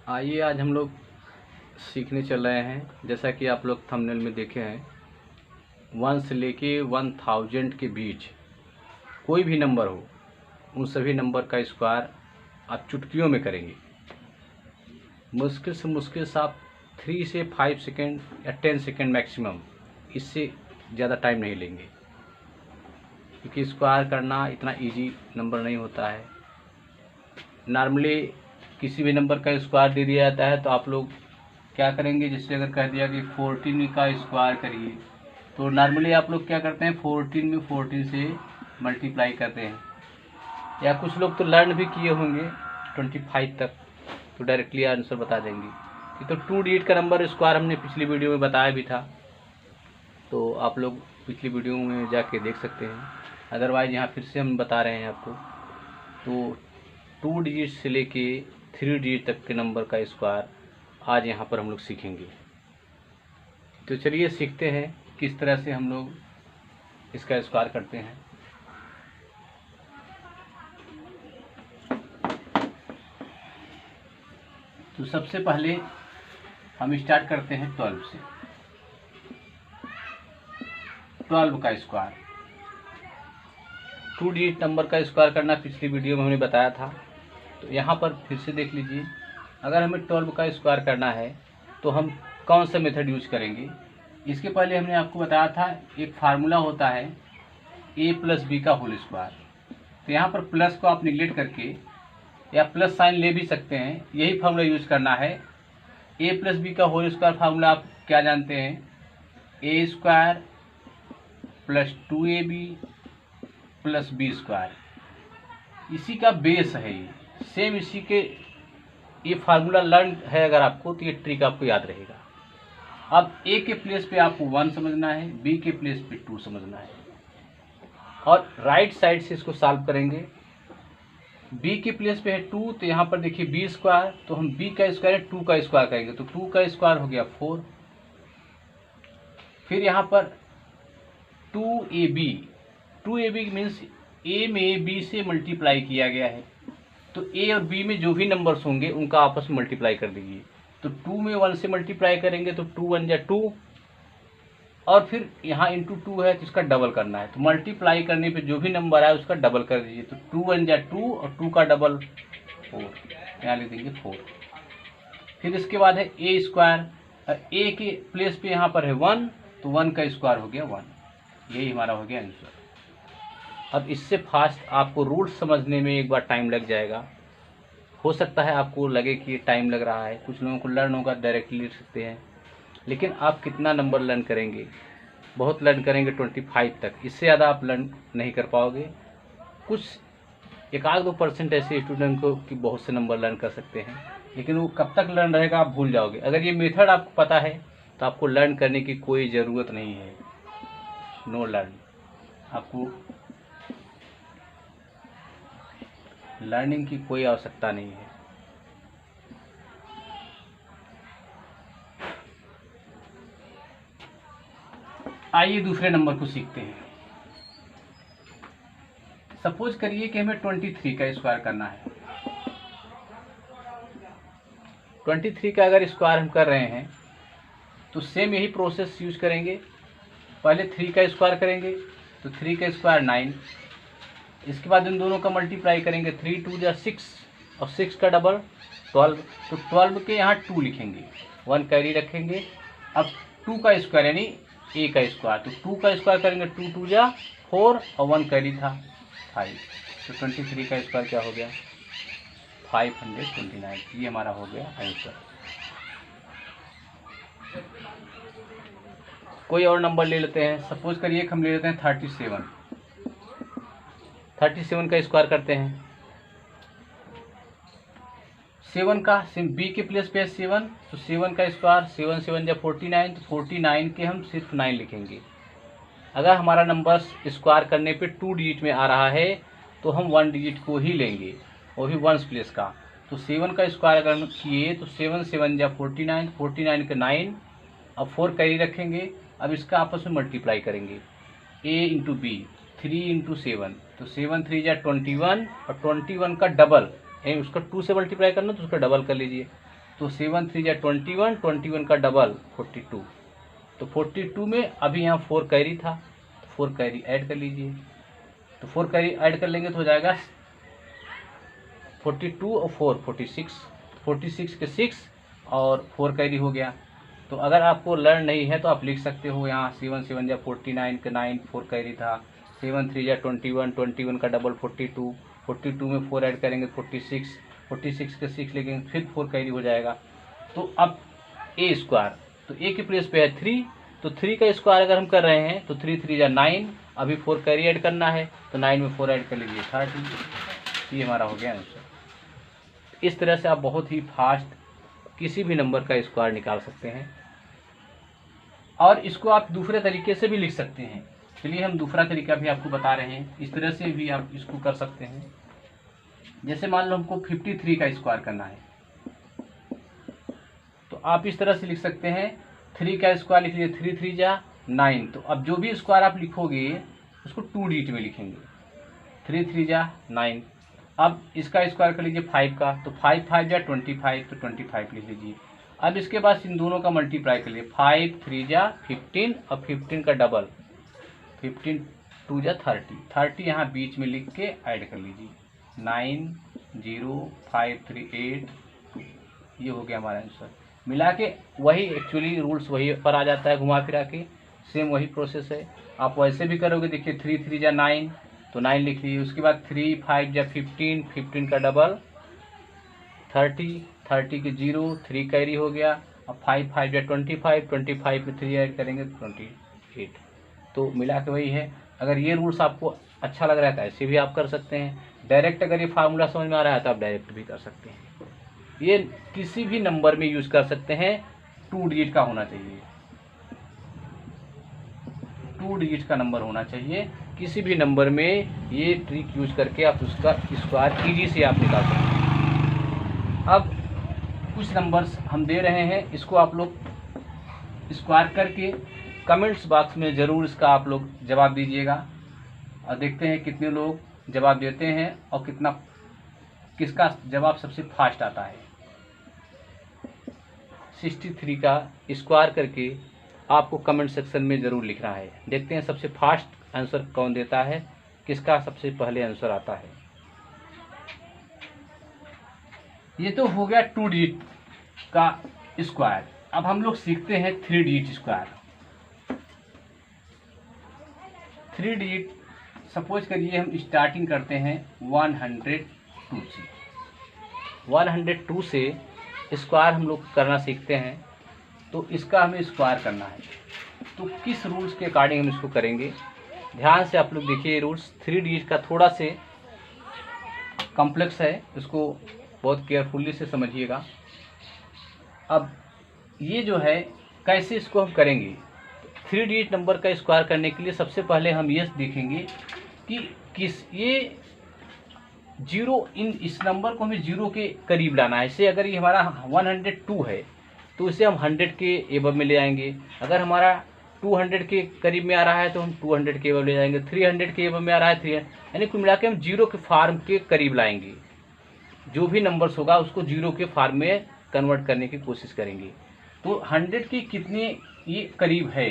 आइए आज हम लोग सीखने चल रहे हैं। जैसा कि आप लोग थंबनेल में देखे हैं, 1 से लेके 1000 के बीच कोई भी नंबर हो, उन सभी नंबर का स्क्वायर आप चुटकियों में करेंगे। मुश्किल से मुश्किल से आप 3 से 5 सेकेंड या 10 सेकेंड मैक्सिमम, इससे ज़्यादा टाइम नहीं लेंगे, क्योंकि स्क्वायर करना इतना इजी नंबर नहीं होता है। नॉर्मली किसी भी नंबर का स्क्वायर दे दिया जाता है तो आप लोग क्या करेंगे, जैसे अगर कह दिया कि 14 का स्क्वायर करिए, तो नॉर्मली आप लोग क्या करते हैं, 14 में 14 से मल्टीप्लाई करते हैं। या कुछ लोग तो लर्न भी किए होंगे 25 तक, तो डायरेक्टली आंसर बता देंगे। कि तो 2 डिजिट का नंबर स्क्वायर हमने पिछली वीडियो में बताया भी था, तो आप लोग पिछली वीडियो में जाके देख सकते हैं। अदरवाइज़ यहाँ फिर से हम बता रहे हैं आपको। तो 2 डिजिट से लेके 3 डिजिट तक के नंबर का स्क्वायर आज यहाँ पर हम लोग सीखेंगे। तो चलिए सीखते हैं किस तरह से हम लोग इसका स्क्वायर करते हैं। तो सबसे पहले हम स्टार्ट करते हैं 12 से। 12 का स्क्वायर, 2 डिजिट नंबर का स्क्वायर करना पिछली वीडियो में हमने बताया था, तो यहाँ पर फिर से देख लीजिए। अगर हमें 12 का स्क्वायर करना है तो हम कौन सा मेथड यूज करेंगे। इसके पहले हमने आपको बताया था एक फार्मूला होता है a प्लस बी का होल स्क्वायर। तो यहाँ पर प्लस को आप निगलेक्ट करके या प्लस साइन ले भी सकते हैं, यही फार्मूला यूज करना है। a प्लस बी का होल स्क्वायर फार्मूला आप क्या जानते हैं, a square plus 2ab plus B square, इसी का बेस है ये। सेम इसी के ये फार्मूला लर्न है अगर आपको, तो ये ट्रिक आपको याद रहेगा। अब a के प्लेस पे आपको 1 समझना है, b के प्लेस पे 2 समझना है, और राइट साइड से इसको सॉल्व करेंगे। b के प्लेस पे है 2, तो यहाँ पर देखिए b स्क्वायर, तो हम b का स्क्वायर 2 का स्क्वायर करेंगे, तो 2 का स्क्वायर हो गया 4। फिर यहाँ पर 2ab, 2ab मीन्स a में b से मल्टीप्लाई किया गया है, तो a और b में जो भी नंबर्स होंगे उनका आपस में मल्टीप्लाई कर दीजिए। तो 2 में 1 से मल्टीप्लाई करेंगे तो 2 1 जा 2, और फिर यहाँ इंटू 2 है तो इसका डबल करना है, तो मल्टीप्लाई करने पे जो भी नंबर आए उसका डबल कर दीजिए। तो 2 1 जा 2 और 2 का डबल 4, यहाँ लिख देंगे 4। फिर इसके बाद है a स्क्वायर, a के प्लेस पे यहाँ पर है 1, तो 1 का स्क्वायर हो गया 1। यही हमारा हो गया आंसर। अब इससे फास्ट आपको रूल समझने में एक बार टाइम लग जाएगा। हो सकता है आपको लगे कि टाइम लग रहा है, कुछ लोगों को लर्न होगा डायरेक्टली लिख सकते हैं, लेकिन आप कितना नंबर लर्न करेंगे, बहुत लर्न करेंगे 25 तक, इससे ज़्यादा आप लर्न नहीं कर पाओगे। कुछ 1-2% ऐसे स्टूडेंट को कि बहुत से नंबर लर्न कर सकते हैं, लेकिन वो कब तक लर्न रहेगा आप भूल जाओगे। अगर ये मेथड आपको पता है तो आपको लर्न करने की कोई ज़रूरत नहीं है, नो लर्न। आपको लर्निंग की कोई आवश्यकता नहीं है। आइए दूसरे नंबर को सीखते हैं। सपोज करिए कि हमें 23 का स्क्वायर करना है। 23 का अगर स्क्वायर हम कर रहे हैं तो सेम यही प्रोसेस यूज करेंगे। पहले 3 का स्क्वायर करेंगे, तो 3 का स्क्वायर 9, इसके बाद इन दोनों का मल्टीप्लाई करेंगे, 3 2 जा 6 और 6 का डबल 12, तो 12 के यहाँ 2 लिखेंगे, 1 कैरी रखेंगे। अब 2 का स्क्वायर यानी a का स्क्वायर, तो 2 का स्क्वायर करेंगे, 2 2 जा 4 और 1 कैरी था 5, तो 23 का स्क्वायर क्या हो गया 529। ये हमारा हो गया आंसर। कोई और नंबर ले लेते हैं। सपोज करिए हम ले लेते हैं 37। 37 का स्क्वायर करते हैं। 7 का b के प्लेस पे है 7, तो 7 का स्क्वायर 7 7 जा 49, तो 49 के हम सिर्फ 9 लिखेंगे। अगर हमारा नंबर स्क्वायर करने पे 2 डिजिट में आ रहा है तो हम 1 डिजिट को ही लेंगे, वो भी 1 प्लेस का। तो 7 का स्क्वायर अगर हम किए तो 7 7 जा 49, 49 के 9 अब 4 कैरी रखेंगे। अब इसका आपस में मल्टीप्लाई करेंगे, a इंटू बी 3 इंटू 7, तो 7 3 जा 21 और 21 का डबल यानी उसका 2 से मल्टीप्लाई करना तो उसका डबल कर लीजिए, तो 7 3 जा 21, 21 का डबल 42। तो 42 में अभी यहाँ 4 कैरी था, 4 कैरी ऐड कर लीजिए। तो 4 कैरी ऐड कर लेंगे तो हो जाएगा 42 और 4 46, 46 के 6 और 4 कैरी हो गया। तो अगर आपको लर्न नहीं है तो आप लिख सकते हो यहाँ 7 7 जा 49 के 9, 4 कैरी था। 7 3 जा 21, 21 का डबल 42, 42 में 4 ऐड करेंगे 46, 46 के 6 लेंगे फिर 4 कैरी हो जाएगा। तो अब ए स्क्वायर, तो ए के प्लेस पे है 3, तो 3 का स्क्वायर अगर हम कर रहे हैं तो 3 3 जा 9, अभी 4 कैरी ऐड करना है तो 9 में 4 ऐड कर लीजिए 30। ये हमारा हो गया आंसर। इस तरह से आप बहुत ही फास्ट किसी भी नंबर का स्क्वायर निकाल सकते हैं, और इसको आप दूसरे तरीके से भी लिख सकते हैं। चलिए हम दूसरा तरीका भी आपको बता रहे हैं, इस तरह से भी आप इसको कर सकते हैं। जैसे मान लो हमको 53 का स्क्वायर करना है, तो आप इस तरह से लिख सकते हैं 3 का स्क्वायर लिख लीजिए 3 3 जा 9। तो अब जो भी स्क्वायर आप लिखोगे उसको 2 डिजिट में लिखेंगे, 3 3 जा 9। अब इसका स्क्वायर कर लीजिए 5 का, तो 5 5 जा 25, तो 25 लिख लीजिए। अब इसके बाद इन दोनों का मल्टीप्लाई कर लीजिए, 5 3 जा 15 और 15 का डबल 15 2 जा 30, 30 यहाँ बीच में लिख के ऐड कर लीजिए 9 0 5 3 8 2। ये हो गया हमारा आंसर। मिला के वही एक्चुअली रूल्स वही पर आ जाता है, घुमा फिरा के सेम वही प्रोसेस है। आप वैसे भी करोगे, देखिए 3 3 जा 9, तो 9 लिख लीजिए। उसके बाद 3 5 जा 15, 15 का डबल 30, 30 के 0, 3 कैरी हो गया। अब 5 5 जा 25, 25 में 3 ऐड करेंगे 28। तो मिला के वही है। अगर ये रूल्स आपको अच्छा लग रहा है तो ऐसे भी आप कर सकते हैं। डायरेक्ट अगर ये फार्मूला समझ में आ रहा है तो आप डायरेक्ट भी कर सकते हैं। ये किसी भी नंबर में यूज कर सकते हैं, 2 डिजिट का होना चाहिए, 2 डिजिट का नंबर होना चाहिए। किसी भी नंबर में ये ट्रिक यूज करके आप उसका स्क्वायर इजी से आप निकाल सकते हैं। अब कुछ नंबर्स हम दे रहे हैं, इसको आप लोग स्क्वायर करके कमेंट्स बॉक्स में ज़रूर इसका आप लोग जवाब दीजिएगा, और देखते हैं कितने लोग जवाब देते हैं और किसका जवाब सबसे फास्ट आता है। 63 का स्क्वायर करके आपको कमेंट सेक्शन में ज़रूर लिखना है। देखते हैं सबसे फास्ट आंसर कौन देता है, किसका सबसे पहले आंसर आता है। ये तो हो गया 2 डिजिट का स्क्वायर। अब हम लोग सीखते हैं 3 डिजिट स्क्वायर। 3 डिजिट सपोज करिए हम स्टार्टिंग करते हैं 102 से। 102 से स्क्वायर हम लोग करना सीखते हैं, तो इसका हमें स्क्वायर करना है। तो किस रूल्स के अकॉर्डिंग हम इसको करेंगे, ध्यान से आप लोग देखिए। रूल्स 3 डिजिट का थोड़ा से कॉम्प्लेक्स है, इसको बहुत केयरफुली से समझिएगा। अब ये जो है कैसे इसको हम करेंगे, 3 डिजिट नंबर का स्क्वायर करने के लिए सबसे पहले हम ये देखेंगे कि ये जीरो, इस नंबर को हमें जीरो के करीब लाना है। इसे अगर ये हमारा 102 है तो इसे हम 100 के एबव में ले आएंगे। अगर हमारा 200 के करीब में आ रहा है तो हम 200 के एबव ले जाएंगे। 300 के एबव में आ रहा है 300, यानी कुल मिला के हम जीरो के फार्म के करीब लाएंगे। जो भी नंबर्स होगा उसको जीरो के फार्म में कन्वर्ट करने की कोशिश करेंगे। तो 100 के कितने ये करीब है,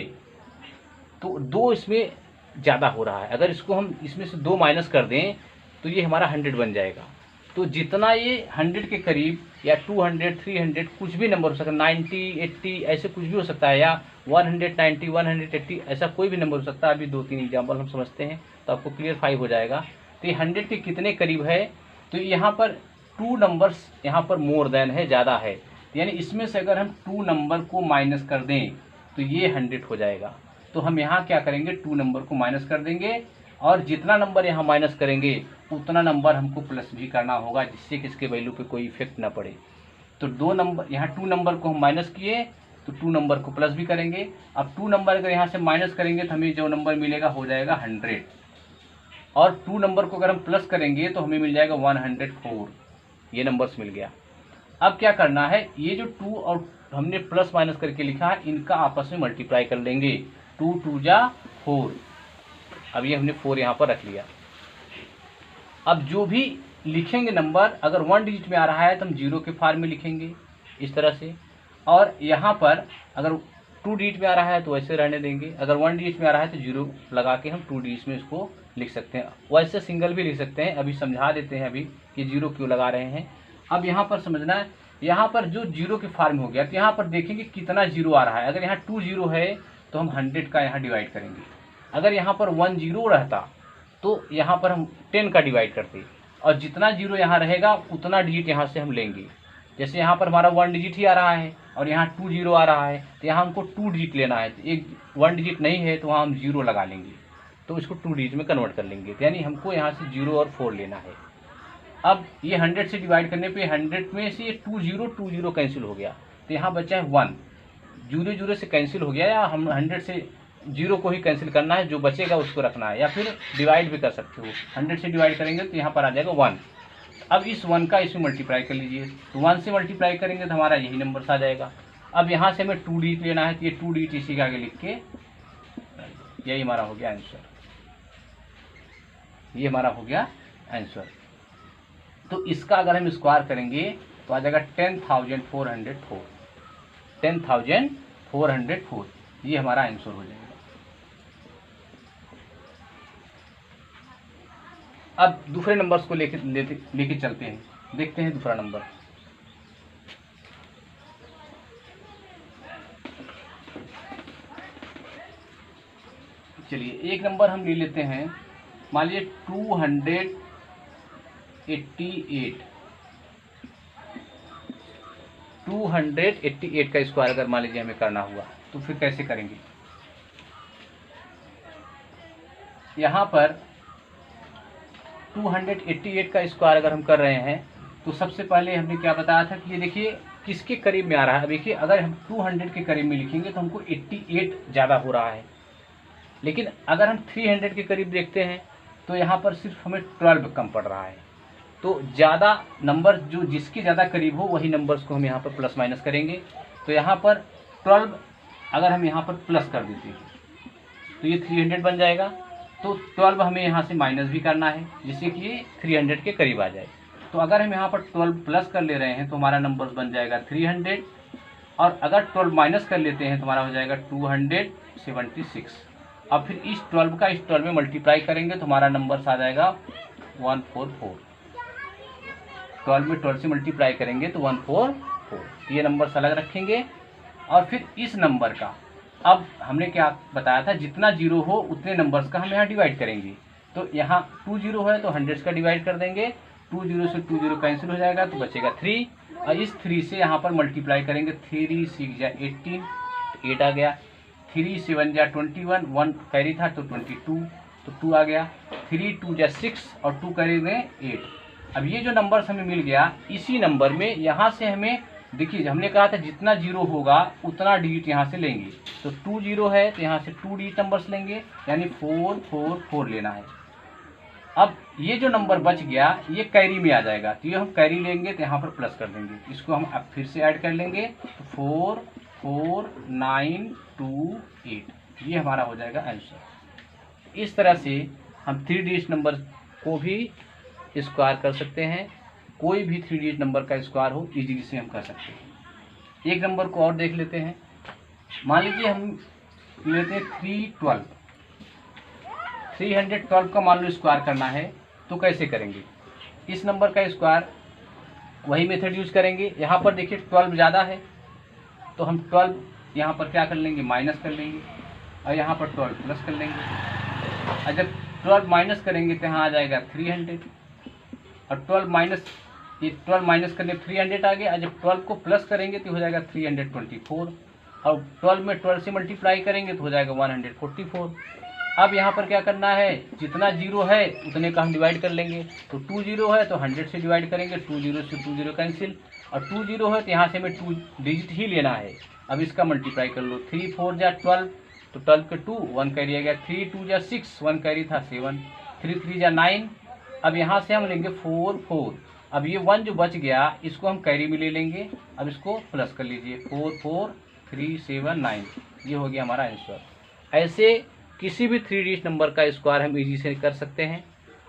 तो 2 इसमें ज़्यादा हो रहा है। अगर इसको हम इसमें से 2 माइनस कर दें तो ये हमारा 100 बन जाएगा। तो जितना ये 100 के करीब, या 200 300 कुछ भी नंबर हो सकता है, 90 80 ऐसे कुछ भी हो सकता है, या 190 180 ऐसा कोई भी नंबर हो सकता है। अभी 2-3 एग्जाम्पल हम समझते हैं तो आपको क्लियर 5 हो जाएगा। तो ये 100 के कितने करीब है, तो यहाँ पर 2 नंबर्स यहाँ पर मोर देन है, ज़्यादा है। यानी इसमें से अगर हम 2 नंबर को माइनस कर दें तो ये 100 हो जाएगा। तो हम यहाँ क्या करेंगे, 2 नंबर को माइनस कर देंगे, और जितना नंबर यहाँ माइनस करेंगे उतना नंबर हमको प्लस भी करना होगा, जिससे कि इसके वैल्यू पे कोई इफेक्ट ना पड़े। तो 2 नंबर, यहाँ 2 नंबर को हम माइनस किए तो 2 नंबर को प्लस भी करेंगे। अब 2 नंबर अगर यहाँ से माइनस करेंगे तो हमें जो नंबर मिलेगा हो जाएगा 100, और 2 नंबर को अगर हम प्लस करेंगे तो हमें मिल जाएगा 104। ये नंबर्स मिल गया। अब क्या करना है, ये जो 2 और हमने प्लस माइनस करके लिखा है इनका आपस में मल्टीप्लाई कर लेंगे। 2 2 जा 4। अब ये हमने 4 यहाँ पर रख लिया। अब जो भी लिखेंगे नंबर, अगर 1 डिजिट में आ रहा है तो हम जीरो के फार्म में लिखेंगे, इस तरह से। और यहाँ पर अगर 2 डिजिट में आ रहा है तो वैसे रहने देंगे, अगर 1 डिजिट में आ रहा है तो 0 लगा के हम 2 डिजिट में इसको लिख सकते हैं। वैसे सिंगल भी लिख सकते हैं, अभी समझा देते हैं अभी कि 0 क्यों लगा रहे हैं। अब यहाँ पर समझना है, यहाँ पर जो 0 के फॉर्म हो गया तो यहाँ पर देखेंगे कितना 0 आ रहा है। अगर यहाँ 2 0 है तो हम 100 का यहाँ डिवाइड करेंगे। अगर यहाँ पर 1 0 रहता तो यहाँ पर हम 10 का डिवाइड करते, और जितना 0 यहाँ रहेगा उतना डिजिट यहाँ से हम लेंगे। जैसे यहाँ पर हमारा 1 डिजिट ही आ रहा है और यहाँ 2 0 आ रहा है, तो यहाँ हमको 2 डिजिट लेना है। तो एक 1 डिजिट नहीं है तो वहाँ हम 0 लगा लेंगे, तो इसको 2 डिजिट में कन्वर्ट कर लेंगे। यानी हमको यहाँ से 0 और 4 लेना है। अब ये 100 से डिवाइड करने पे 100 में से ये 2 0 कैंसिल हो गया, तो यहाँ बचा है 1। 0 0 से कैंसिल हो गया, या हम 100 से 0 को ही कैंसिल करना है, जो बचेगा उसको रखना है, या फिर डिवाइड भी कर सकते हो। 100 से डिवाइड करेंगे तो यहाँ पर आ जाएगा 1। अब इस 1 का इसमें मल्टीप्लाई कर लीजिए, तो 1 से मल्टीप्लाई करेंगे तो हमारा यही नंबर आ जाएगा। अब यहाँ से हमें 2 डिजिट लेना है, तो ये 2 डिजिट इसी के आगे लिख के, यही हमारा हो गया आंसर। ये हमारा हो गया आंसर। तो इसका अगर हम स्क्वायर करेंगे तो आ जाएगा 10,404। 10,404 ये हमारा आंसर हो जाएगा। अब दूसरे नंबर्स को लेके चलते हैं, देखते हैं दूसरा नंबर। चलिए एक नंबर हम ले लेते हैं, मान लीजिए 288 का स्क्वायर अगर मान लीजिए हमें करना हुआ तो फिर कैसे करेंगे। यहाँ पर 288 का स्क्वायर अगर हम कर रहे हैं तो सबसे पहले हमने क्या बताया था कि ये देखिए किसके करीब में आ रहा है। देखिए अगर हम 200 के करीब में लिखेंगे तो हमको 88 ज़्यादा हो रहा है, लेकिन अगर हम 300 के करीब देखते हैं तो यहाँ पर सिर्फ हमें 12 कम पड़ रहा है। तो ज़्यादा नंबर जो जिसके ज़्यादा करीब हो वही नंबर्स को हम यहाँ पर प्लस माइनस करेंगे। तो यहाँ पर 12 अगर हम यहाँ पर प्लस कर देते हैं तो ये 300 बन जाएगा। तो 12 हमें यहाँ से माइनस भी करना है जिससे कि ये 300 के करीब आ जाए। तो अगर हम यहाँ पर 12 प्लस कर ले रहे हैं तो हमारा नंबर्स बन जाएगा 300, और अगर 12 माइनस कर लेते हैं तो हमारा हो जाएगा 276। अब फिर इस 12 का इस 12 में मल्टीप्लाई करेंगे तो हमारा नंबर्स आ जाएगा 144। 12 में 12 से मल्टीप्लाई करेंगे तो 144, ये नंबर्स अलग रखेंगे। और फिर इस नंबर का, अब हमने क्या बताया था, जितना 0 हो उतने नंबर्स का हम यहाँ डिवाइड करेंगे। तो यहाँ 2 0 है तो 100 का डिवाइड कर देंगे, 2 0 से 2 0 कैंसिल हो जाएगा तो बचेगा 3, और इस 3 से यहाँ पर मल्टीप्लाई करेंगे। 3 6 जा 18, 8 आ गया। 3 7 जा 21, 1 कैरी था तो 22, तो 2 आ गया। 3 2 जा 6 और 2 कैरी में 8। अब ये जो नंबर्स हमें मिल गया, इसी नंबर में यहाँ से हमें देखिए हमने कहा था जितना 0 होगा उतना डिजिट यहाँ से लेंगे। तो 2 0 है तो यहाँ से 2 डिजिट नंबर्स लेंगे, यानी 4 4 4 लेना है। अब ये जो नंबर बच गया ये कैरी में आ जाएगा, तो ये हम कैरी लेंगे तो यहाँ पर प्लस कर देंगे। इसको हम अब फिर से ऐड कर लेंगे, तो 4 4 9 2 8 ये हमारा हो जाएगा आंसर। इस तरह से हम 3 डिजिट नंबर को भी स्क्वायर कर सकते हैं। कोई भी 3 डिजिट नंबर का स्क्वायर हो इजीली से हम कर सकते हैं। एक नंबर को और देख लेते हैं, मान लीजिए हम लेते हैं 312। 312 का मान लो स्क्वायर करना है तो कैसे करेंगे। इस नंबर का स्क्वायर वही मेथड यूज करेंगे। यहाँ पर देखिए 12 ज़्यादा है तो हम 12 यहाँ पर क्या कर लेंगे, माइनस कर लेंगे, और यहाँ पर 12 प्लस कर लेंगे। और जब 12 माइनस करेंगे तो यहाँ आ जाएगा 300, और 12 माइनस करने 300 आ गया। जब 12 को प्लस करेंगे तो हो जाएगा 324, और 12 में 12 से मल्टीप्लाई करेंगे तो हो जाएगा 144। अब यहाँ पर क्या करना है, जितना 0 है उतने का हम डिवाइड कर लेंगे। तो 2 0 है तो 100 से डिवाइड करेंगे, 2 0 से 2 0 कैंसिल, और 2 0 है तो यहाँ से हमें 2 डिजिट ही लेना है। अब इसका मल्टीप्लाई कर लो, 3 4 जा 12, तो 12 के 2 1 कैरी आ गया। 3 2 जा 6, 1 कैरी था 7, 3 3 जा 9। अब यहाँ से हम लेंगे 4 4। अब ये 1 जो बच गया इसको हम कैरी में ले लेंगे। अब इसको प्लस कर लीजिए, 4 4 3 7 9 ये हो गया हमारा आंसर। ऐसे किसी भी 3 डिजिट नंबर का स्क्वायर हम इजी से कर सकते हैं।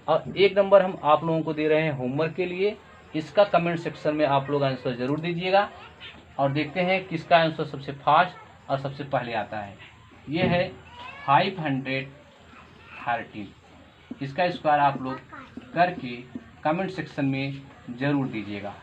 और एक नंबर हम आप लोगों को दे रहे हैं होमवर्क के लिए इसका कमेंट सेक्शन में आप लोग आंसर ज़रूर दीजिएगा और देखते हैं किसका आंसर सबसे फास्ट और सबसे पहले आता है। ये है 513। इसका स्क्वायर आप लोग करके कमेंट सेक्शन में ज़रूर दीजिएगा।